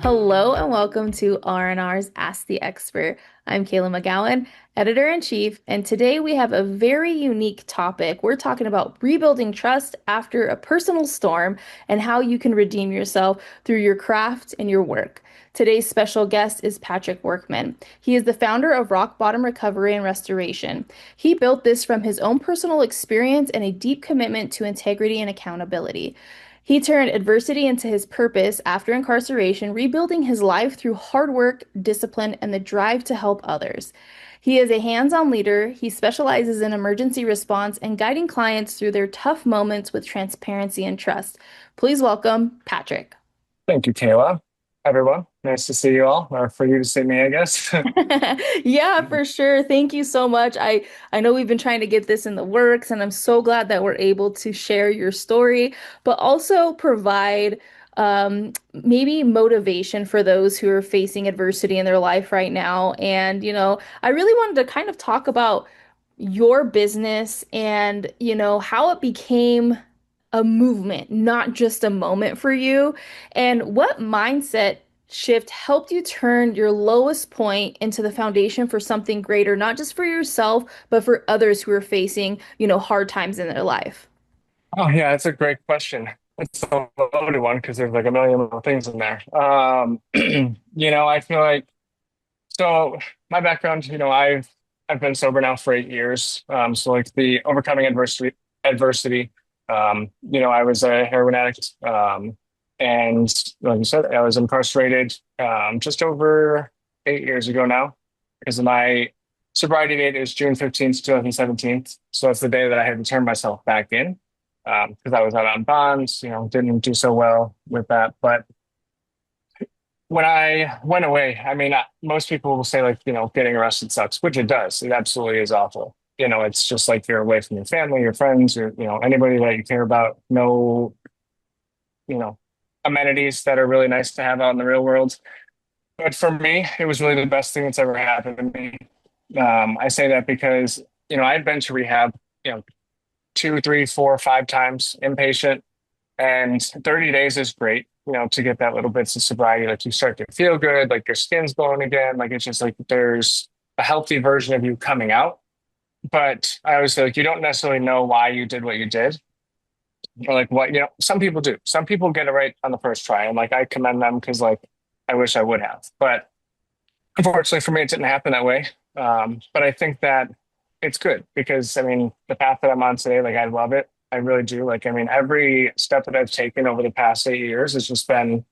Hello and welcome to R&R's Ask the Expert. I'm Kayla McGowan, editor-in-chief, and today we have a very unique topic. We're talking about rebuilding trust after a personal storm and how you can redeem yourself through your craft and your work. Today's special guest is Patrick Workman. He is the founder of Rock Bottom Recovery and Restoration. He built this from his own personal experience and a deep commitment to integrity and accountability. He turned adversity into his purpose after incarceration, rebuilding his life through hard work, discipline, and the drive to help others. He is a hands-on leader. He specializes in emergency response and guiding clients through their tough moments with transparency and trust. Please welcome Patrick. Thank you, Kayla. Everyone, nice to see you all, or for you to see me, I guess. Yeah, for sure. Thank you so much. I know we've been trying to get this in the works, and I'm so glad that we're able to share your story, but also provide maybe motivation for those who are facing adversity in their life right now. And, I really wanted to kind of talk about your business and, how it became a movement, not just a moment for you, and what mindset shift helped you turn your lowest point into the foundation for something greater, not just for yourself, but for others who are facing, hard times in their life. Oh, yeah, that's a great question. It's a loaded one because there's like a million little things in there. I feel like so my background, I've been sober now for 8 years. So like the overcoming adversity. I was a heroin addict. And like you said, I was incarcerated just over 8 years ago now because my sobriety date is June 15th, 2017. So that's the day that I had to turn myself back in because I was out on bonds, didn't do so well with that. But when I went away, I mean, most people will say like, getting arrested sucks, which it does. It absolutely is awful. It's just like you're away from your family, your friends, or, anybody that you care about. No, you know, amenities that are really nice to have out in the real world. But for me, it was really the best thing that's ever happened to me. I say that because, I'd been to rehab, you know, two, three, four, five times inpatient, and 30 days is great, to get that little bits of sobriety. Like you start to feel good, like your skin's glowing again. Like it's just like there's a healthy version of you coming out. But I always say, like, you don't necessarily know why you did what you did, or like what, some people do. Some people get it right on the first try. And like I commend them because like I wish I would have. But unfortunately for me, it didn't happen that way. But I think that it's good because I mean, the path that I'm on today, like I love it. I really do. Like, I mean, every step that I've taken over the past 8 years has just been,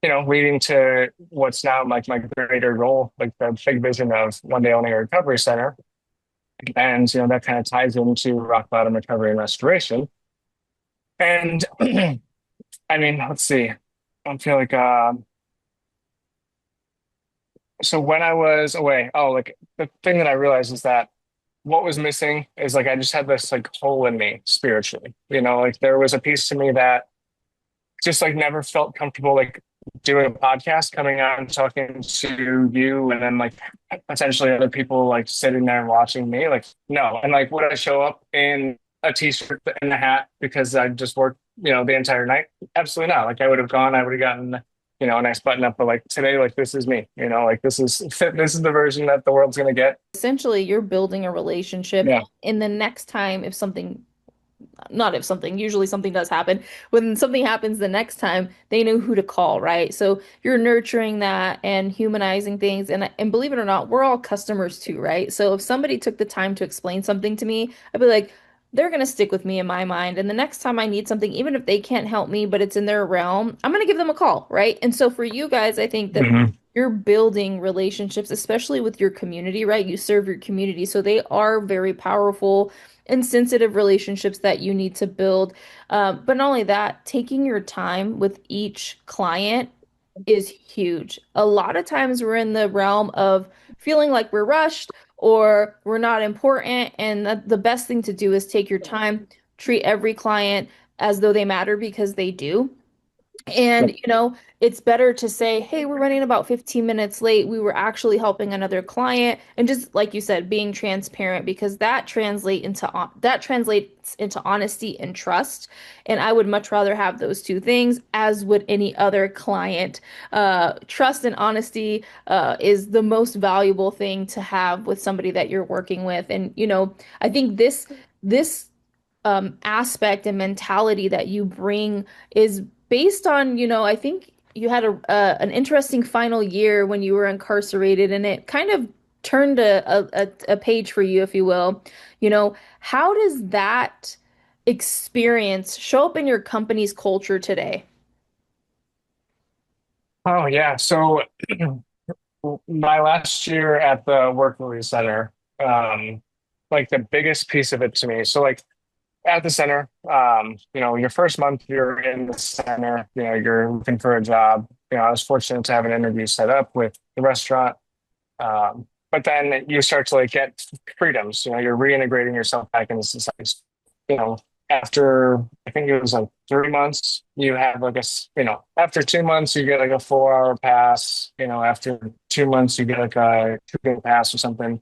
leading to what's now like my greater goal, like the big vision of one day owning a recovery center. And, that kind of ties into rock bottom recovery and restoration. And I mean, let's see. I feel like, so when I was away, oh, like the thing that I realized is that what was missing is like I just had this like hole in me spiritually. Like there was a piece to me that just like never felt comfortable like doing a podcast, coming out and talking to you and then like potentially other people like sitting there and watching me. Like no. And like would I show up in a t-shirt and a hat because I just worked, the entire night? Absolutely not. Like I would have gone, I would have gotten a nice button up, but like today, like this is me, like this is this is the version that the world's gonna get. Essentially, you're building a relationship. Yeah. In the next time, if something not if something, usually something does happen. When something happens the next time, they know who to call, right? So you're nurturing that and humanizing things. And believe it or not, we're all customers too, right? So if somebody took the time to explain something to me, I'd be like, they're gonna stick with me in my mind. And the next time I need something, even if they can't help me, but it's in their realm, I'm gonna give them a call, right? And so for you guys, I think that Hmm. you're building relationships, especially with your community, right? You serve your community. So they are very powerful and sensitive relationships that you need to build. But not only that, taking your time with each client is huge. A lot of times we're in the realm of feeling like we're rushed or we're not important. And the best thing to do is take your time, treat every client as though they matter because they do. And, Yep. you know, it's better to say, hey, we're running about 15 minutes late. We were actually helping another client. And just like you said, being transparent because that translates into honesty and trust. And I would much rather have those two things, as would any other client. Trust and honesty is the most valuable thing to have with somebody that you're working with. And, you know, I think this aspect and mentality that you bring is based on, you know, I think you had an interesting final year when you were incarcerated, and it kind of turned a page for you, if you will. You know, how does that experience show up in your company's culture today? Oh yeah. So my last year at the Work Release Center, like the biggest piece of it to me. So like at the center, your first month you're in the center, you're looking for a job. I was fortunate to have an interview set up with the restaurant. But then you start to like get freedoms, you're reintegrating yourself back into society. You know, after I think it was like 3 months, you have like after 2 months, you get like a 4 hour pass. After 2 months, you get like a 2 day pass or something.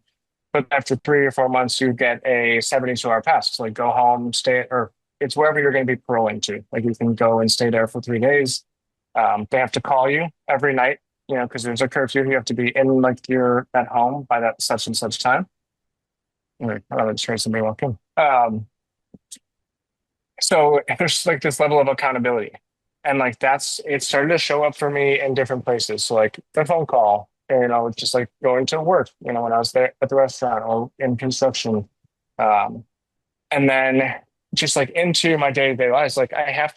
But after 3 or 4 months, you get a 72-hour pass. So like go home, stay, or it's wherever you're going to be paroled into. Like you can go and stay there for 3 days. They have to call you every night, because there's a curfew. You have to be in like you're at home by that such and such time. Anyway, I just heard somebody walk in. So there's like this level of accountability. And like it started to show up for me in different places. So like the phone call, just like going to work, when I was there at the restaurant or in construction. Um, and then just like into my day-to-day lives, like I have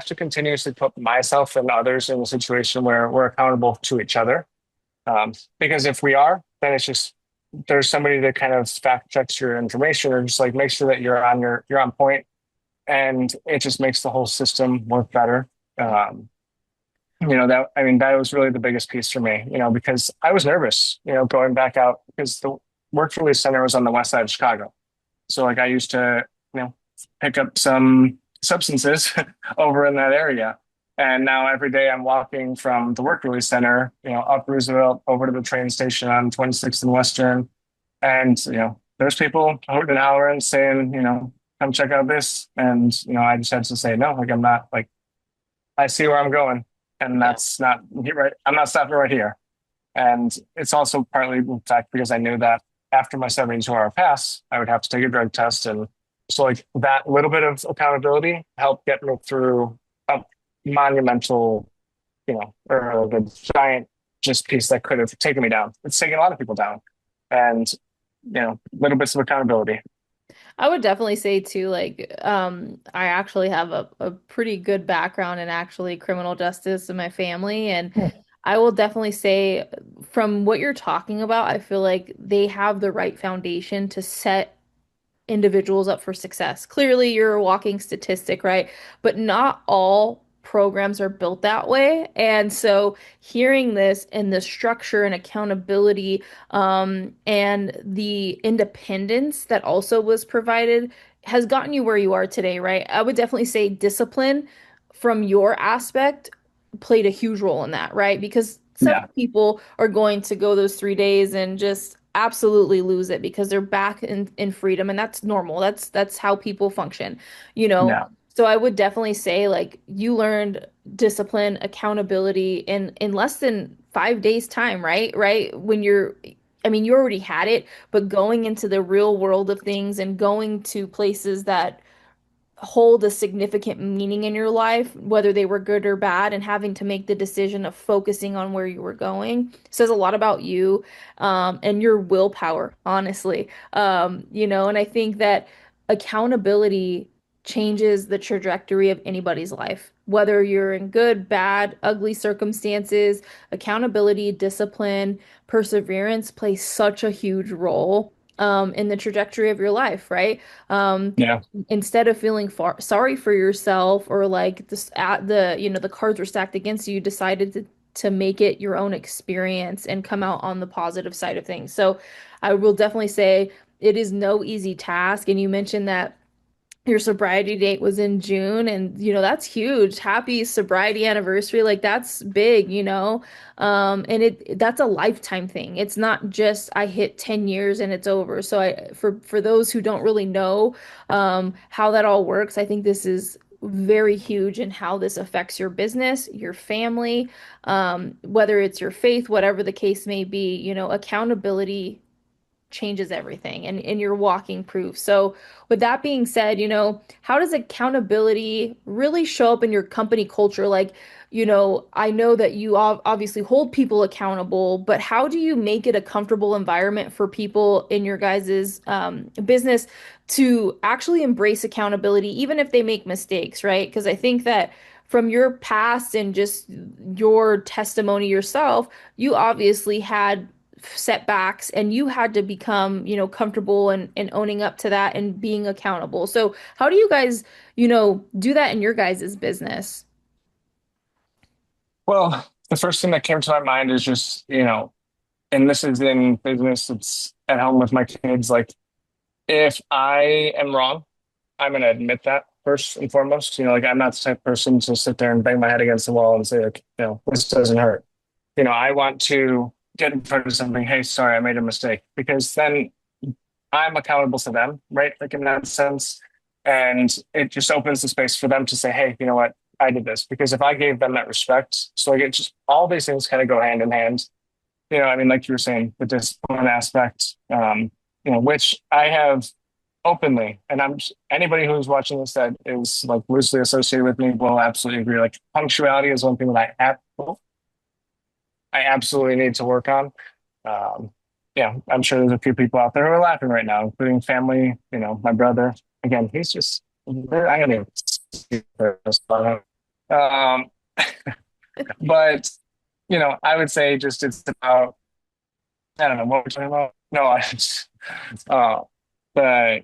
to continuously put myself and others in a situation where we're accountable to each other. Because if we are, then it's just there's somebody that kind of fact checks your information or just like make sure that you're on point, and it just makes the whole system work better. Um, that I mean that was really the biggest piece for me, because I was nervous, going back out because the work release center was on the west side of Chicago. So like I used to, pick up some substances over in that area. And now every day I'm walking from the work release center, up Roosevelt over to the train station on 26th and Western. And, there's people hooting and hollering saying, come check out this. And, I just had to say, no, like I'm not like, I see where I'm going. And Yeah. that's not right. I'm not stopping right here. And it's also partly in fact because I knew that after my 72-hour pass, I would have to take a drug test. And so like that little bit of accountability helped get me through a monumental, or like a giant just piece that could have taken me down. It's taken a lot of people down. And, little bits of accountability. I would definitely say too, like, I actually have a pretty good background in actually criminal justice in my family, and I will definitely say from what you're talking about, I feel like they have the right foundation to set individuals up for success. Clearly, you're a walking statistic, right? But not all programs are built that way. And so, hearing this and the structure and accountability, and the independence that also was provided has gotten you where you are today, right? I would definitely say discipline from your aspect played a huge role in that, right? Because some Yeah. people are going to go those 3 days and just absolutely lose it because they're back in freedom, and that's normal. That's how people function, you know. Yeah. So I would definitely say like you learned discipline, accountability in less than 5 days time, right? Right? When you're I mean, you already had it, but going into the real world of things and going to places that hold a significant meaning in your life, whether they were good or bad, and having to make the decision of focusing on where you were going says a lot about you, and your willpower, honestly. You know, and I think that accountability changes the trajectory of anybody's life. Whether you're in good, bad, ugly circumstances, accountability, discipline, perseverance plays such a huge role in the trajectory of your life, right? Um, Yeah. Instead of feeling sorry for yourself or like this at the the cards were stacked against you, you decided to make it your own experience and come out on the positive side of things. So I will definitely say it is no easy task. And you mentioned that your sobriety date was in June, and that's huge. Happy sobriety anniversary. Like that's big. And that's a lifetime thing. It's not just I hit 10 years and it's over. So for those who don't really know how that all works, I think this is very huge in how this affects your business, your family, whether it's your faith, whatever the case may be. Accountability changes everything, and you're walking proof. So with that being said, how does accountability really show up in your company culture? Like, I know that you obviously hold people accountable, but how do you make it a comfortable environment for people in your guys's business to actually embrace accountability, even if they make mistakes, right? Because I think that from your past and just your testimony yourself, you obviously had setbacks and you had to become, comfortable and owning up to that and being accountable. So how do you guys, do that in your guys' business? Well, the first thing that came to my mind is just, and this is in business, it's at home with my kids. Like, if I am wrong, I'm going to admit that first and foremost. Like, I'm not the type of person to sit there and bang my head against the wall and say, like, this doesn't hurt. I want to get in front of something. Hey, sorry, I made a mistake, because then I'm accountable to them, right? Like, in that sense. And it just opens the space for them to say, hey, you know what? I did this. Because if I gave them that respect, so like, it just, all these things kind of go hand in hand. I mean, like you were saying, the discipline aspect, which I have openly, and anybody who's watching this that is like loosely associated with me will absolutely agree. Like, punctuality is one thing that I absolutely need to work on. Um, yeah, I'm sure there's a few people out there who are laughing right now, including family. My brother. Again, he's just. I'm gonna. Um, but I would say just it's about. I don't know what we're talking about. No, I just. Uh, the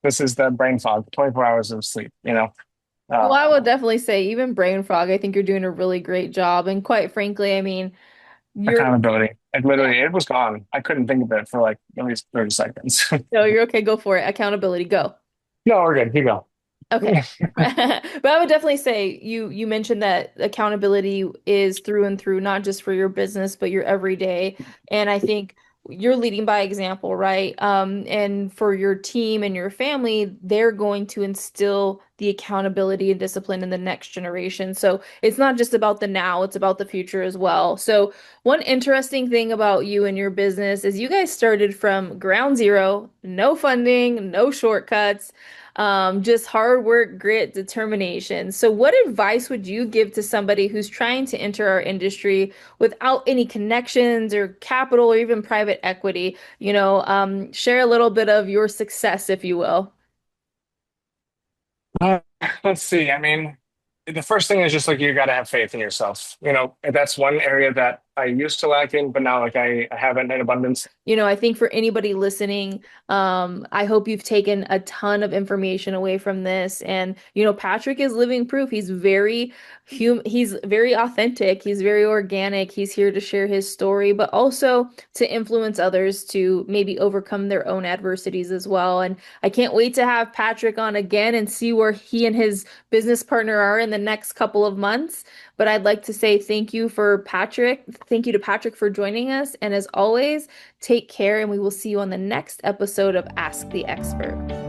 this is the brain fog. 24 hours of sleep. Well, I Um, would definitely say even brain fog, I think you're doing a really great job. And quite frankly, I mean, you're, accountability. It yeah, literally, it was gone. I couldn't think of it for like at least 30 seconds. no, you're okay. Go for it. Accountability, go. No, we're good. You go. Okay. But I would definitely say you mentioned that accountability is through and through, not just for your business, but your everyday. And I think you're leading by example, right? And for your team and your family, they're going to instill the accountability and discipline in the next generation. So it's not just about the now, it's about the future as well. So one interesting thing about you and your business is you guys started from ground zero, no funding, no shortcuts, just hard work, grit, determination. So, what advice would you give to somebody who's trying to enter our industry without any connections or capital or even private equity? Share a little bit of your success, if you will. Uh, let's see. I mean, the first thing is just like you got to have faith in yourself. That's one area that I used to lack in, but now like I have it in abundance. I think for anybody listening, I hope you've taken a ton of information away from this. And, Patrick is living proof. He's very authentic. He's very organic. He's here to share his story, but also to influence others to maybe overcome their own adversities as well. And I can't wait to have Patrick on again and see where he and his business partner are in the next couple of months. But I'd like to say thank you for Patrick. Thank you to Patrick for joining us. And as always, take care, and we will see you on the next episode of Ask the Expert.